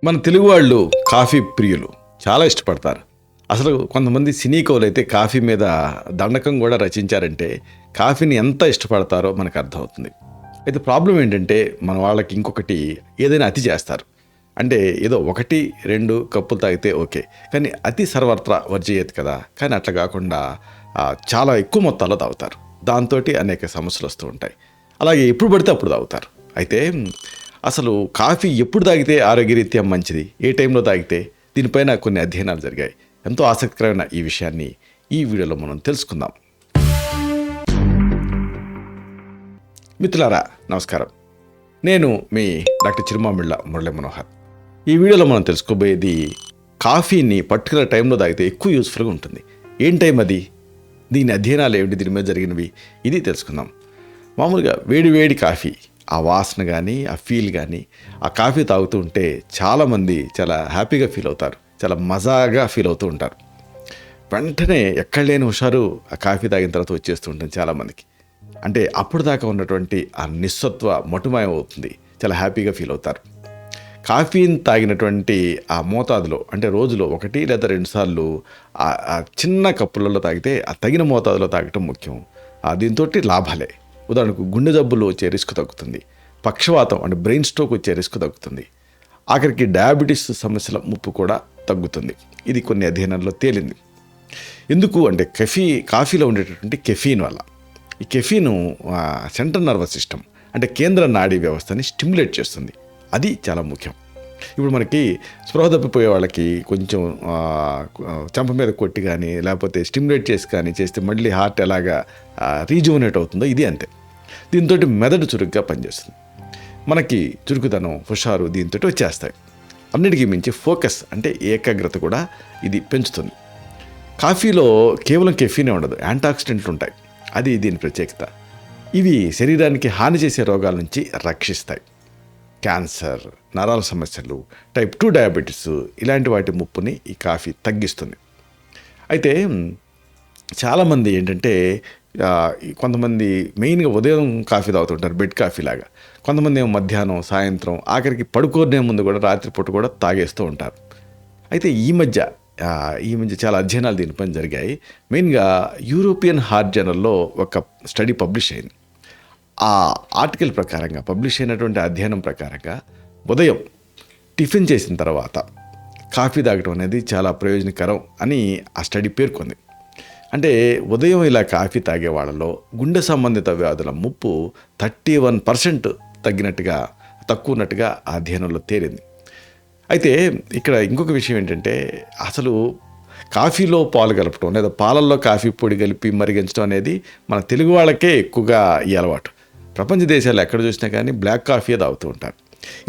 మన తెలుగు వాళ్ళు కాఫీ ప్రియులు చాలా ఇష్టపడతారు. అసలు కొంతమంది సినీ కవులైతే కాఫీ మీద దండకం కూడా రచించారంటే కాఫీని ఎంత ఇష్టపడతారో మనకు అర్థమవుతుంది. అయితే ప్రాబ్లం ఏంటంటే మన వాళ్ళకి ఇంకొకటి ఏదైనా అతి చేస్తారు. అంటే ఏదో 1-2 కప్పులు తాగితే ఓకే, కానీ అతి సర్వత్రా వర్జయేత్ కదా. కానీ అట్లా కాకుండా చాలా ఎక్కువ మొత్తాల్లో తాగుతారు. దాంతో అనేక సమస్యలు వస్తూ ఉంటాయి. అలాగే ఎప్పుడు పడితే అప్పుడు తాగుతారు. అయితే అసలు కాఫీ ఎప్పుడు తాగితే ఆరోగ్యరీత్యా మంచిది, ఏ టైంలో తాగితే, దీనిపైన కొన్ని అధ్యయనాలు జరిగాయి. ఎంతో ఆసక్తికరమైన ఈ విషయాన్ని ఈ వీడియోలో మనం తెలుసుకుందాం. మిత్రులారా నమస్కారం, నేను మీ డాక్టర్ చిరుమామిళ్ళ మురళీ మనోహర్. ఈ వీడియోలో మనం తెలుసుకోబోయేది కాఫీని పర్టికులర్ టైంలో తాగితే ఎక్కువ యూస్ఫుల్గా ఉంటుంది. ఏం టైం అది, దీని అధ్యయనాలు ఏమిటి, దీని మీద జరిగినవి, ఇది తెలుసుకుందాం. మామూలుగా వేడి వేడి కాఫీ, ఆ వాసన కానీ ఆ ఫీల్ కానీ, ఆ కాఫీ తాగుతూ ఉంటే చాలామంది చాలా హ్యాపీగా ఫీల్ అవుతారు, చాలా మజాగా ఫీల్ అవుతూ ఉంటారు. వెంటనే ఎక్కడ లేని హుషారు ఆ కాఫీ తాగిన తర్వాత వచ్చేస్తూ ఉంటుంది చాలామందికి. అంటే అప్పుడు దాకా ఉన్నటువంటి ఆ నిస్సత్వ మటుమాయం అవుతుంది, చాలా హ్యాపీగా ఫీల్ అవుతారు. కాఫీని తాగినటువంటి ఆ మోతాదులో, అంటే రోజులో 1 లేదా 2 సార్లు ఆ చిన్న కప్పులలో తాగితే ఆ తగిన మోతాదులో తాగటం ముఖ్యం. దీంతో లాభాలే. ఉదాహరణకు గుండె జబ్బులు వచ్చే రిస్క్ తగ్గుతుంది, పక్షవాతం అంటే బ్రెయిన్ స్ట్రోక్ వచ్చే రిస్క్ తగ్గుతుంది, ఆఖరికి డయాబెటీస్ సమస్యల ముప్పు కూడా తగ్గుతుంది. ఇది కొన్ని అధ్యయనాల్లో తేలింది. ఎందుకు అంటే కాఫీలో ఉండేటటువంటి కెఫీన్ వల్ల. ఈ కెఫీను సెంట్రల్ నర్వస్ సిస్టమ్ అంటే కేంద్ర నాడీ వ్యవస్థని స్టిమ్యులేట్ చేస్తుంది. అది చాలా ముఖ్యం. ఇప్పుడు మనకి స్పృహ తప్పిపోయే వాళ్ళకి కొంచెం చెంప మీద కొట్టి కానీ లేకపోతే స్టిమ్యులేట్ చేసి కానీ చేస్తే మళ్ళీ హార్ట్ ఎలాగా రీజువనేట్ అవుతుందో ఇది అంతే. దీంతో మెదడు చురుగ్గా పనిచేస్తుంది. మనకి చురుకుదనం, హుషారు దీంతో వచ్చేస్తాయి. అన్నిటికీ మించి ఫోకస్ అంటే ఏకాగ్రత కూడా ఇది పెంచుతుంది. కాఫీలో కేవలం కెఫీనే ఉండదు, యాంటాక్సిడెంట్లు ఉంటాయి. అది దీని ప్రత్యేకత. ఇవి శరీరానికి హాని చేసే రోగాల నుంచి రక్షిస్తాయి. క్యాన్సర్, నరాల సమస్యలు, టైప్ 2 డయాబెటీస్ ఇలాంటి వాటి ముప్పుని ఈ కాఫీ తగ్గిస్తుంది. అయితే చాలామంది ఏంటంటే కొంతమంది మెయిన్గా ఉదయం కాఫీ తాగుతుంటారు, బెడ్ కాఫీ లాగా. కొంతమంది ఏమో మధ్యాహ్నం, సాయంత్రం, ఆఖరికి పడుకోనే ముందు కూడా రాత్రిపూట కూడా తాగేస్తూ ఉంటారు. అయితే ఈ మధ్య చాలా అధ్యయనాలు దీనిపైన జరిగాయి. మెయిన్గా యూరోపియన్ హార్ట్ జర్నల్లో ఒక స్టడీ పబ్లిష్ అయింది. ఆ ఆర్టికల్ ప్రకారంగా, పబ్లిష్ అయినటువంటి అధ్యయనం ప్రకారంగా ఉదయం టిఫిన్ చేసిన తర్వాత కాఫీ తాగడం అనేది చాలా ప్రయోజనకరం అని ఆ స్టడీ పేర్కొంది. అంటే ఉదయం ఇలా కాఫీ తాగే వాళ్ళలో గుండె సంబంధిత వ్యాధుల ముప్పు 31% తక్కువ ఉన్నట్టుగా ఆ అధ్యయనంలో తేలింది. అయితే ఇక్కడ ఇంకొక విషయం ఏంటంటే, అసలు కాఫీలో పాలు కలపడం లేదా పాలల్లో కాఫీ పొడి కలిపి మరిగించడం అనేది మన తెలుగు వాళ్ళకే ఎక్కువగా ఈ అలవాటు. ప్రపంచ దేశాలు ఎక్కడ చూసినా కానీ బ్లాక్ కాఫీ తాగుతూ ఉంటారు.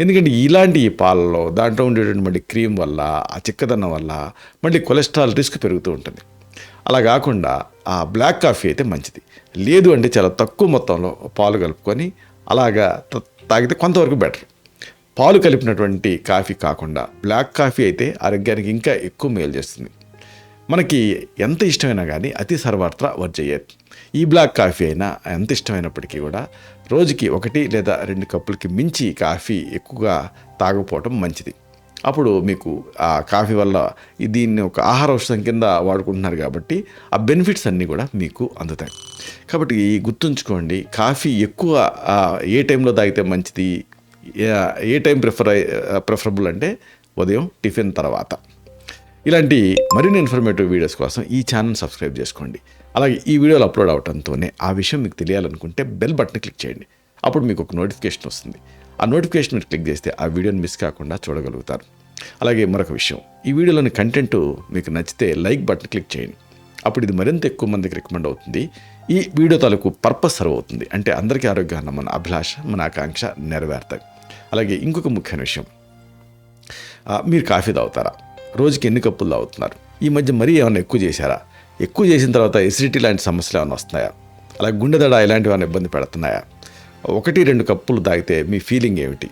ఎందుకంటే ఇలాంటి ఈ పాలలో దాంట్లో ఉండేటువంటి మళ్ళీ క్రీమ్ వల్ల, ఆ చిక్కదనం వల్ల మళ్ళీ కొలెస్ట్రాల్ రిస్క్ పెరుగుతూ ఉంటుంది. అలా కాకుండా ఆ బ్లాక్ కాఫీ అయితే మంచిది. లేదు అంటే చాలా తక్కువ మొత్తంలో పాలు కలుపుకొని అలాగా తాగితే కొంతవరకు బెటర్. పాలు కలిపినటువంటి కాఫీ కాకుండా బ్లాక్ కాఫీ అయితే ఆరోగ్యానికి ఇంకా ఎక్కువ మేలు చేస్తుంది. మనకి ఎంత ఇష్టమైనా కానీ అతి సర్వత్రా వర్జయేత్. ఈ బ్లాక్ కాఫీ అయినా ఎంత ఇష్టమైనప్పటికీ కూడా రోజుకి 1 లేదా 2 కప్పులకి మించి కాఫీ ఎక్కువగా తాగకపోవటం మంచిది. అప్పుడు మీకు ఆ కాఫీ వల్ల దీన్ని ఒక ఆహార ఔషధం కింద వాడుకుంటున్నారు కాబట్టి ఆ బెనిఫిట్స్ అన్నీ కూడా మీకు అందుతాయి. కాబట్టి గుర్తుంచుకోండి, కాఫీ ఎక్కువ ఏ టైంలో తాగితే మంచిది, ఏ టైం ప్రిఫరబుల్ అంటే ఉదయం టిఫిన్ తర్వాత. ఇలాంటి మరిన్ని ఇన్ఫర్మేటివ్ వీడియోస్ కోసం ఈ ఛానల్ సబ్స్క్రైబ్ చేసుకోండి. అలాగే ఈ వీడియోలు అప్లోడ్ అవడంతోనే ఆ విషయం మీకు తెలియాలనుకుంటే బెల్ బటన్ క్లిక్ చేయండి. అప్పుడు మీకు ఒక నోటిఫికేషన్ వస్తుంది. ఆ నోటిఫికేషన్ మీరు క్లిక్ చేస్తే ఆ వీడియోని మిస్ కాకుండా చూడగలుగుతారు. అలాగే మరొక విషయం, ఈ వీడియోలోని కంటెంట్ మీకు నచ్చితే లైక్ బటన్ క్లిక్ చేయండి. అప్పుడు ఇది మరింత ఎక్కువ మందికి రికమెండ్ అవుతుంది. ఈ వీడియో తాలూకు పర్పస్ సర్వ్ అవుతుంది. అంటే అందరికీ ఆరోగ్యాన్ని మన అభిలాష, మన ఆకాంక్ష నెరవేరుతాయి. అలాగే ఇంకొక ముఖ్యమైన విషయం, మీరు కాఫీ తాగుతారా? రోజుకి ఎన్ని కప్పులు తాగుతున్నారు? ఈ మధ్య మరీ ఏమైనా ఎక్కువ చేశారా? ఎక్కువ చేసిన తర్వాత ఎసిడిటీ లాంటి సమస్యలు ఏమైనా వస్తున్నాయా? అలాగే గుండె దడ ఇలాంటివి ఏమైనా ఇబ్బంది పెడుతున్నాయా? 1-2 కప్పులు తాగితే మీ ఫీలింగ్ ఏమిటి?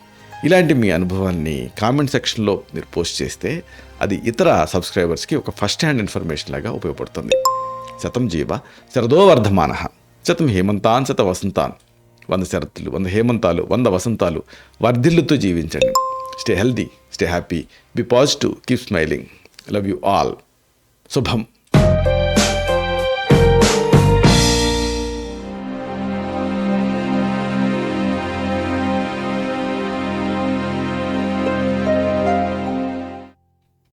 ఇలాంటి మీ అనుభవాన్ని కామెంట్ సెక్షన్లో మీరు పోస్ట్ చేస్తే అది ఇతర సబ్స్క్రైబర్స్కి ఒక ఫస్ట్ హ్యాండ్ ఇన్ఫర్మేషన్ లాగా ఉపయోగపడుతుంది. శతం జీవ శరదో వర్ధమానః, శతం హేమంతాన్ శత వసంతాన్. 100 శరత్తులు, 100 హేమంతాలు, 100 వసంతాలు వర్ధిల్లుతూ జీవించండి. Stay healthy, stay happy, be positive, keep smiling. Love you all. శుభం.